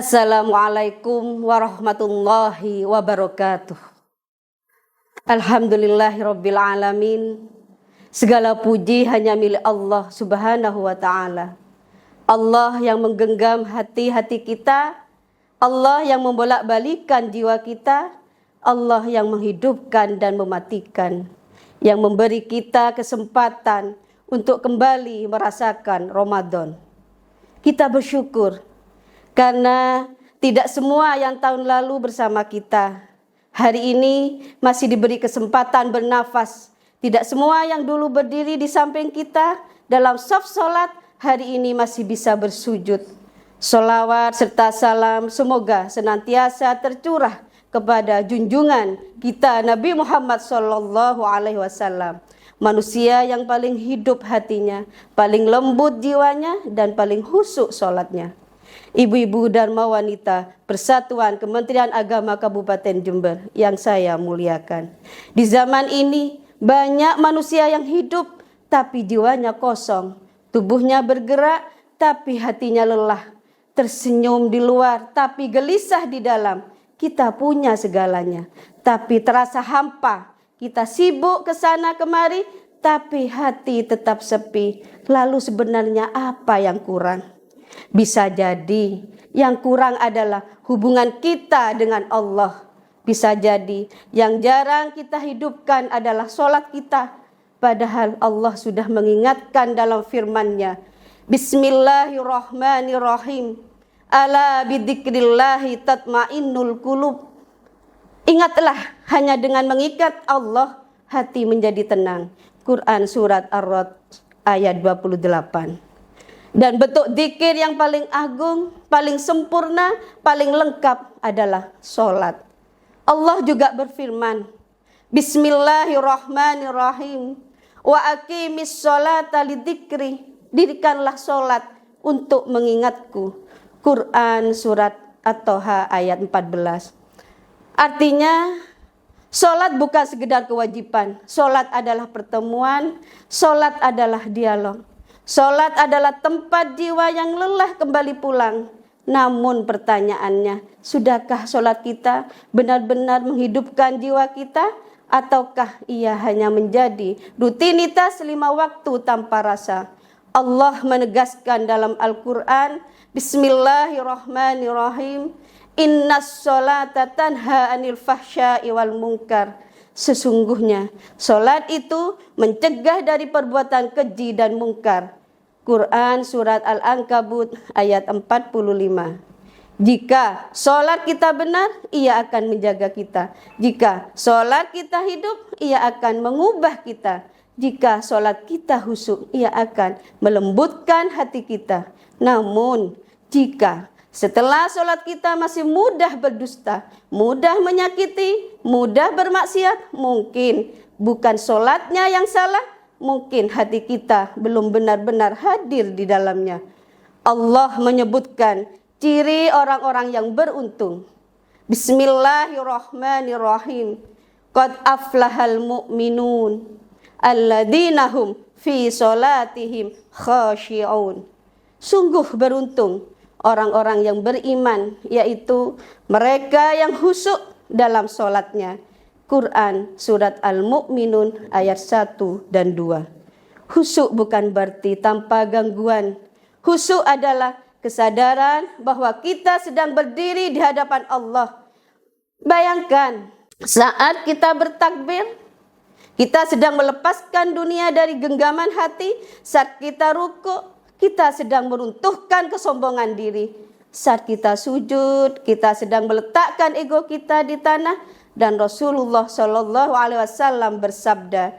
Assalamualaikum warahmatullahi wabarakatuh. Alhamdulillahirabbil alamin. Segala puji hanya milik Allah Subhanahu wa taala. Allah yang menggenggam hati-hati kita, Allah yang membolak-balikkan jiwa kita, Allah yang menghidupkan dan mematikan, yang memberi kita kesempatan untuk kembali merasakan Ramadan. Kita bersyukur karena tidak semua yang tahun lalu bersama kita hari ini masih diberi kesempatan bernafas. Tidak semua yang dulu berdiri di samping kita dalam saf solat hari ini masih bisa bersujud. Sholawat serta salam semoga senantiasa tercurah kepada junjungan kita Nabi Muhammad SAW, manusia yang paling hidup hatinya, paling lembut jiwanya, dan paling khusyuk sholatnya. Ibu-ibu Dharma Wanita Persatuan Kementerian Agama Kabupaten Jember yang saya muliakan. Di zaman ini banyak manusia yang hidup tapi jiwanya kosong, tubuhnya bergerak tapi hatinya lelah, tersenyum di luar tapi gelisah di dalam. Kita punya segalanya tapi terasa hampa. Kita sibuk ke sana kemari tapi hati tetap sepi. Lalu sebenarnya apa yang kurang? Bisa jadi yang kurang adalah hubungan kita dengan Allah. Bisa jadi yang jarang kita hidupkan adalah sholat kita. Padahal Allah sudah mengingatkan dalam firman-Nya, Bismillahirrahmanirrahim. Ala bidzikrillahi tatmainnul qulub. Ingatlah, hanya dengan mengikat Allah hati menjadi tenang. Quran surat Ar-Ra'd ayat 28. Dan bentuk dzikir yang paling agung, paling sempurna, paling lengkap adalah sholat. Allah juga berfirman, Bismillahirrahmanirrahim. Wa aqimis sholata lidzikri. Dirikanlah sholat untuk mengingatku. Quran surat At-Toha ayat 14. Artinya, sholat bukan sekedar kewajiban. Sholat adalah pertemuan, sholat adalah dialog. Sholat adalah tempat jiwa yang lelah kembali pulang. Namun pertanyaannya, sudahkah sholat kita benar-benar menghidupkan jiwa kita? Ataukah ia hanya menjadi rutinitas 5 waktu tanpa rasa? Allah menegaskan dalam Al-Quran, Bismillahirrahmanirrahim. Innas sholata tanha anil fahsya'i wal munkar. Sesungguhnya sholat itu mencegah dari perbuatan keji dan mungkar. Quran surat Al-Ankabut ayat 45. Jika sholat kita benar, ia akan menjaga kita. Jika sholat kita hidup, ia akan mengubah kita. Jika sholat kita khusyuk, ia akan melembutkan hati kita. Namun jika setelah sholat kita masih mudah berdusta, mudah menyakiti, mudah bermaksiat, mungkin bukan sholatnya yang salah, mungkin hati kita belum benar-benar hadir di dalamnya. Allah menyebutkan ciri orang-orang yang beruntung. Bismillahirrahmanirrahim. Qad aflahal mu'minun alladzina hum fi sholatihim khashi'un. Sungguh beruntung orang-orang yang beriman, yaitu mereka yang khusyuk dalam sholatnya. Quran surat Al-Mu'minun ayat 1 dan 2. Khusyuk bukan berarti tanpa gangguan. Khusyuk adalah kesadaran bahwa kita sedang berdiri di hadapan Allah. Bayangkan saat kita bertakbir, kita sedang melepaskan dunia dari genggaman hati. Saat kita rukuk, kita sedang meruntuhkan kesombongan diri. Saat kita sujud, kita sedang meletakkan ego kita di tanah. Dan Rasulullah SAW bersabda,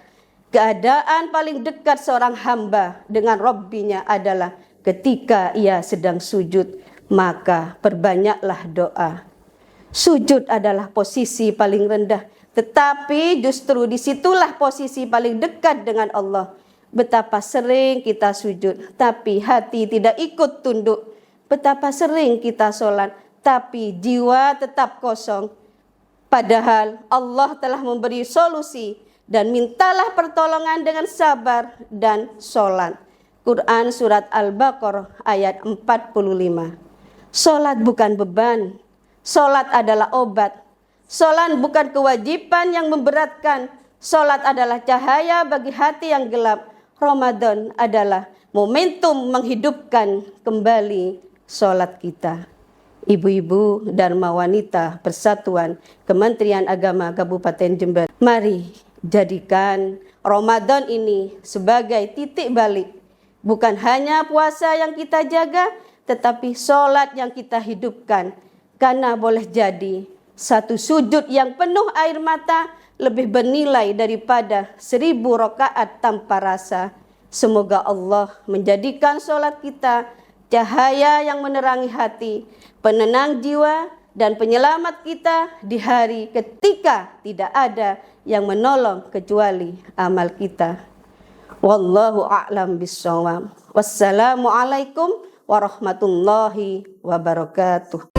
keadaan paling dekat seorang hamba dengan Rabbinya adalah ketika ia sedang sujud, maka perbanyaklah doa. Sujud adalah posisi paling rendah, tetapi justru disitulah posisi paling dekat dengan Allah. Betapa sering kita sujud, tapi hati tidak ikut tunduk. Betapa sering kita sholat, tapi jiwa tetap kosong. Padahal Allah telah memberi solusi dan mintalah pertolongan dengan sabar dan sholat. Quran surat Al-Baqarah ayat 45. Sholat bukan beban, sholat adalah obat. Sholat bukan kewajiban yang memberatkan, sholat adalah cahaya bagi hati yang gelap. Ramadan adalah momentum menghidupkan kembali sholat kita. Ibu-ibu Dharma Wanita Persatuan Kementerian Agama Kabupaten Jember, mari jadikan Ramadan ini sebagai titik balik. Bukan hanya puasa yang kita jaga, tetapi sholat yang kita hidupkan. Karena boleh jadi satu sujud yang penuh air mata lebih bernilai daripada 1000 rakaat tanpa rasa. Semoga Allah menjadikan sholat kita cahaya yang menerangi hati, penenang jiwa, dan penyelamat kita di hari ketika tidak ada yang menolong kecuali amal kita. Wallahu a'lam bishawab. Wassalamualaikum warahmatullahi wabarakatuh.